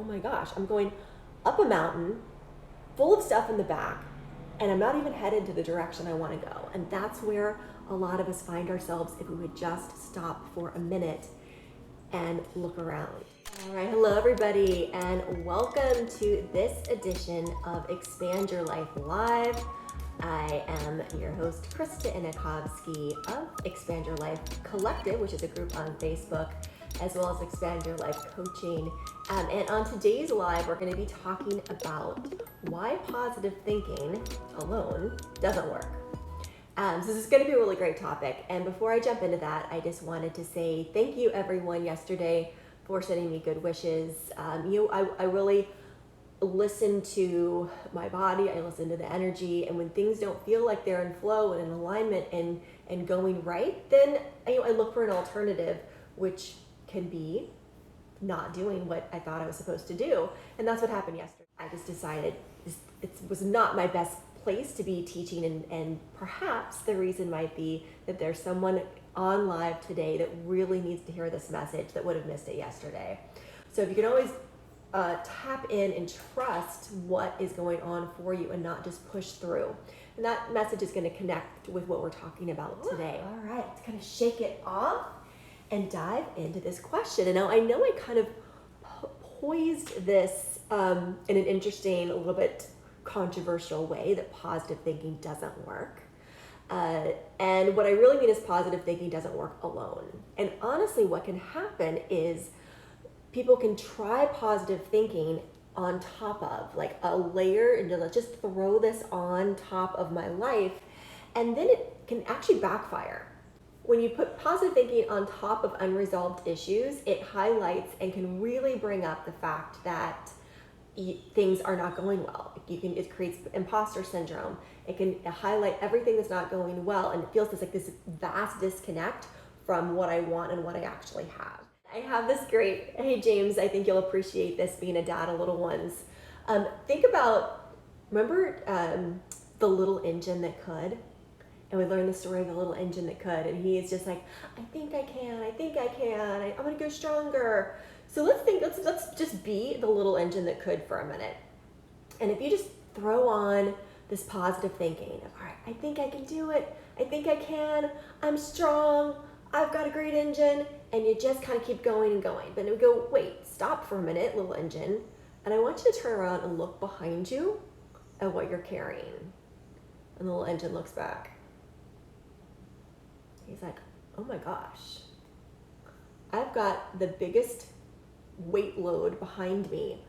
oh my gosh, I'm going up a mountain full of stuff in the back, and I'm not even headed to the direction I want to go. And that's where a lot of us find ourselves if we would just stop for a minute and look around. All right, hello everybody, and welcome to this edition of Expand Your Life Live. I am your host, Krista Inakovsky of Expand Your Life Collective, which is a group on Facebook, as well as Expand Your Life Coaching. And on today's live, we're going to be talking about why positive thinking alone doesn't work. So this is going to be a really great topic. And before I jump into that, I just wanted to say thank you everyone yesterday for sending me good wishes. I really listen to my body, I listen to the energy, and when things don't feel like they're in flow and in alignment and going right, then I look for an alternative, which can be not doing what I thought I was supposed to do. And that's what happened yesterday. I just decided it was not my best place to be teaching, and perhaps the reason might be that there's someone on live today that really needs to hear this message that would have missed it yesterday. So if you can always tap in and trust what is going on for you and not just push through. And that message is going to connect with what we're talking about today. All right, let's kind of shake it off and dive into this question. And now I know I kind of poised this in an interesting, a little bit controversial way, that positive thinking doesn't work. And what I really mean is positive thinking doesn't work alone. And honestly, what can happen is people can try positive thinking on top of, like a layer, and let's just throw this on top of my life, and then it can actually backfire. When you put positive thinking on top of unresolved issues, it highlights and can really bring up the fact that things are not going well. It creates imposter syndrome. It can highlight everything that's not going well, and it feels this vast disconnect from what I want and what I actually have. I have this great, hey James, I think you'll appreciate this being a dad of little ones. Think about, remember the little engine that could? And we learned the story of the little engine that could, and he is just like, I think I can, I'm gonna go stronger. So let's just be the little engine that could for a minute. And if you just throw on this positive thinking of, all right, I think I can do it, I think I can, I'm strong, I've got a great engine, and you just kind of keep going and going. But it would go, wait, stop for a minute, little engine, and I want you to turn around and look behind you at what you're carrying. And the little engine looks back. He's like, oh my gosh, I've got the biggest weight load behind me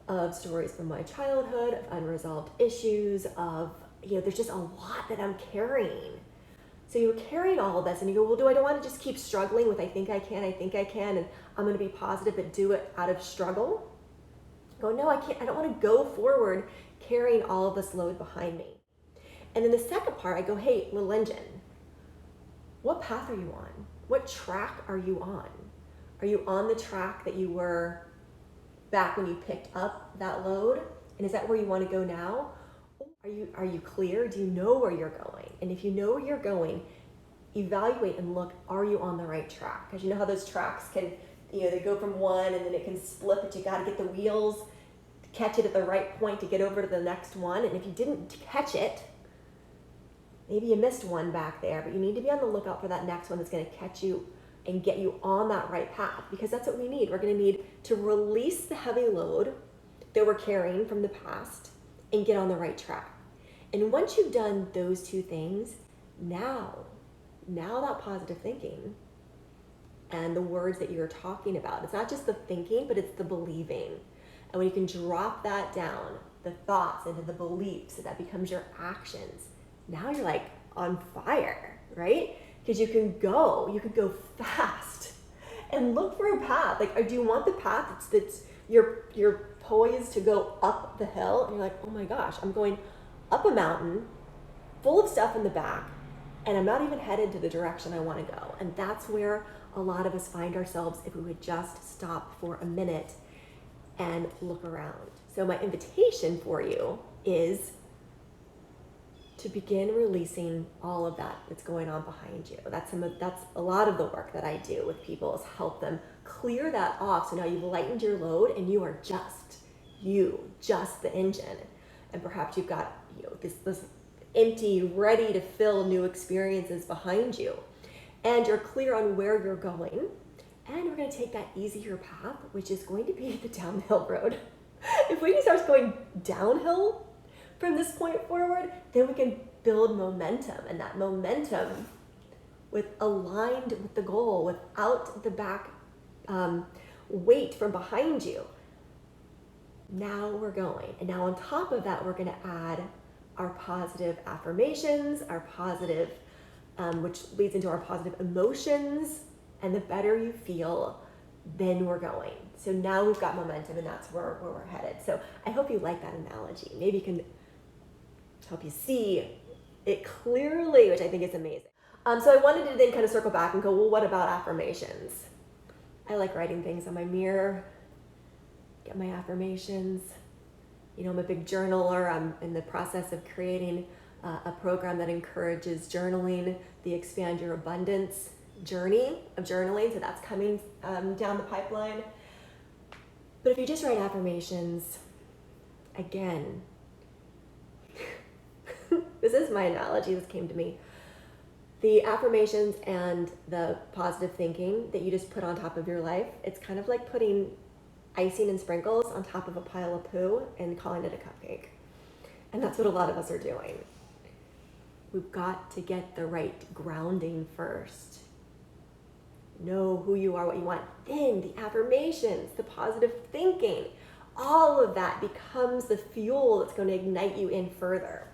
of stories from my childhood, of unresolved issues, of, there's just a lot that I'm carrying. So you're carrying all of this, and you go, well, I don't want to just keep struggling with I think I can, and I'm going to be positive and do it out of struggle. Go, no, I can't. I don't want to go forward carrying all of this load behind me. And then the second part, I go, hey, little engine, what path are you on? What track are you on? Are you on the track that you were back when you picked up that load? And is that where you want to go now? Are you clear? Do you know where you're going? And if you know where you're going, evaluate and look, are you on the right track? Because you know how those tracks can, they go from one and then it can split, but you got to get the wheels, catch it at the right point to get over to the next one. And if you didn't catch it, maybe you missed one back there, but you need to be on the lookout for that next one that's going to catch you and get you on that right path, because that's what we need. We're going to need to release the heavy load that we're carrying from the past and get on the right track. And once you've done those two things, now that positive thinking and the words that you're talking about, it's not just the thinking, but it's the believing. And when you can drop that down, the thoughts into the beliefs, and that becomes your actions, now you're like on fire, right? Because you can go fast and look for a path. Like, do you want the path that's you're poised to go up the hill, and you're like, oh my gosh, I'm going up a mountain full of stuff in the back, and I'm not even headed to the direction I want to go. And that's where a lot of us find ourselves if we would just stop for a minute and look around. So my invitation for you is to begin releasing all of that that's going on behind you. That's a lot of the work that I do with people, is help them clear that off. So now you've lightened your load and you are just the engine. And perhaps you've got, this empty, ready to fill new experiences behind you. And you're clear on where you're going. And we're going to take that easier path, which is going to be the downhill road. If we can start going downhill from this point forward, then we can build momentum. And that momentum, aligned with the goal, without the back weight from behind you. Now we're going. And now on top of that, we're going to add our positive affirmations, our positive, which leads into our positive emotions. And the better you feel, then we're going. So now we've got momentum, and that's where we're headed. So I hope you like that analogy. Maybe it can help you see it clearly, which I think is amazing. So I wanted to then kind of circle back and go, well, what about affirmations? I like writing things on my mirror, get my affirmations. I'm a big journaler. I'm in the process of creating a program that encourages journaling, the Expand Your Abundance journey of journaling. So that's coming down the pipeline. But if you just write affirmations, again, this is my analogy, this came to me. The affirmations and the positive thinking that you just put on top of your life, it's kind of like putting icing and sprinkles on top of a pile of poo and calling it a cupcake. And that's what a lot of us are doing. We've got to get the right grounding first. Know who you are, what you want. Then the affirmations, the positive thinking, all of that becomes the fuel that's going to ignite you in further.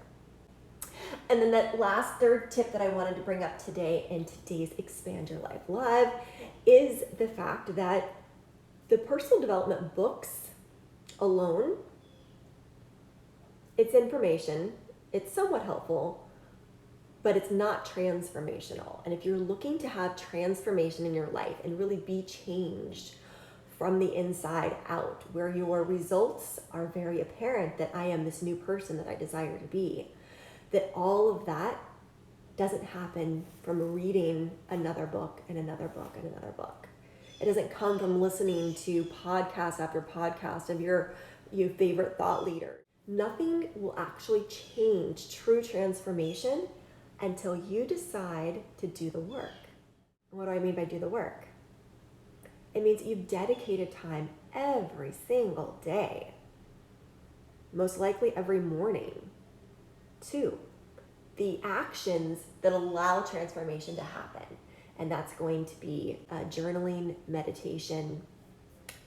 And then that last third tip that I wanted to bring up today in today's Expand Your Life Live is the fact that the personal development books alone, it's information, it's somewhat helpful, but it's not transformational. And if you're looking to have transformation in your life and really be changed from the inside out, where your results are very apparent that I am this new person that I desire to be, that all of that doesn't happen from reading another book and another book and another book. It doesn't come from listening to podcast after podcast of your favorite thought leader. Nothing will actually change true transformation until you decide to do the work. What do I mean by do the work? It means you've dedicated time every single day, most likely every morning, to the actions that allow transformation to happen. And that's going to be journaling, meditation,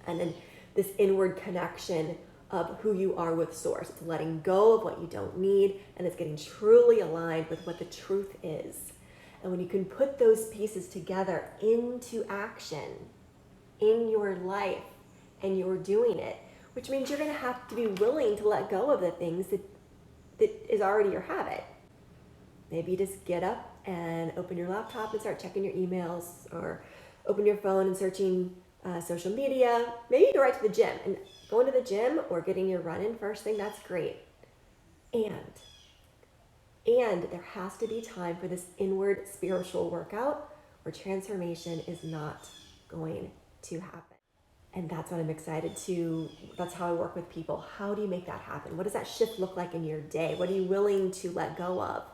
and then this inward connection of who you are with source. It's letting go of what you don't need, and it's getting truly aligned with what the truth is. And when you can put those pieces together into action in your life, and you're doing it, which means you're going to have to be willing to let go of the things that is already your habit. Maybe you just get up and open your laptop and start checking your emails, or open your phone and searching social media. Maybe you go right to the gym, and going to the gym or getting your run in first thing, that's great. And there has to be time for this inward spiritual workout where transformation is not going to happen. And that's what I'm excited to, that's how I work with people. How do you make that happen? What does that shift look like in your day? What are you willing to let go of?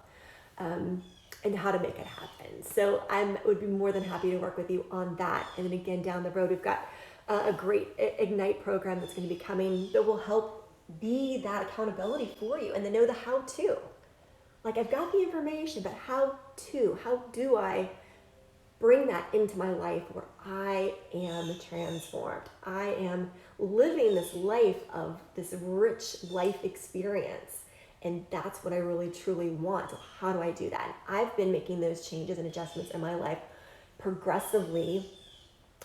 And how to make it happen. So I would be more than happy to work with you on that. And then again, down the road, we've got a great Ignite program that's going to be coming that will help be that accountability for you and then know the how-to. Like, I've got the information, but how do I bring that into my life where I am transformed? I am living this life of this rich life experience. And that's what I really, truly want. So how do I do that? And I've been making those changes and adjustments in my life progressively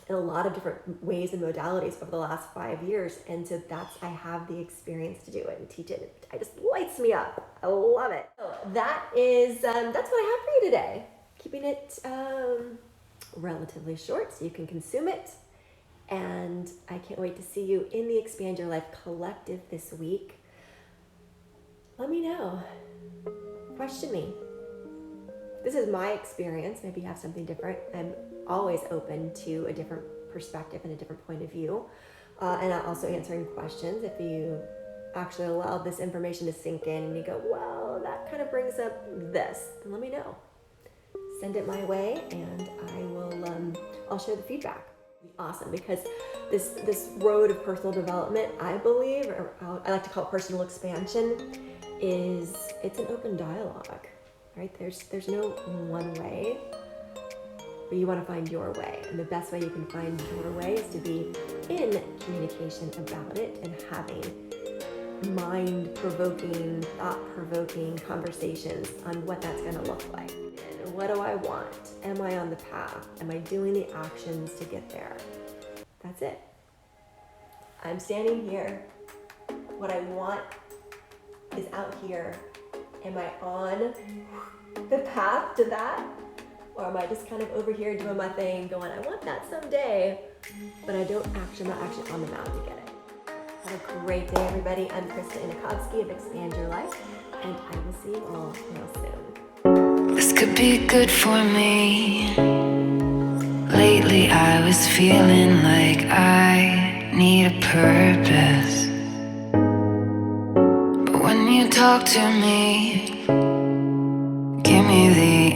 in a lot of different ways and modalities over the last 5 years. And so I have the experience to do it and teach it. It just lights me up. I love it. So that's what I have for you today. Keeping it relatively short so you can consume it. And I can't wait to see you in the Expand Your Life Collective this week. Let me know. Question me. This is my experience. Maybe you have something different. I'm always open to a different perspective and a different point of view. And also answering questions. If you actually allow this information to sink in and you go, well, that kind of brings up this, then let me know. Send it my way, and I'll share the feedback. It'll be awesome, because this road of personal development, I believe, or I like to call it personal expansion, it's an open dialogue, right? There's no one way, but you want to find your way, and the best way you can find your way is to be in communication about it and having mind-provoking, thought-provoking conversations on what that's going to look like. And what do I want? Am I on the path? Am I doing the actions to get there? That's it. I'm standing here. What I want is out here. Am I on the path to that? Or am I just kind of over here doing my thing, going, I want that someday, but I'm not actually on the mountain to get it. Have a great day, everybody. I'm Krista Inakovsky of Expand Your Life, and I will see you all real soon. This could be good for me. Lately I was feeling like I need a purpose, but when you talk to me, give me the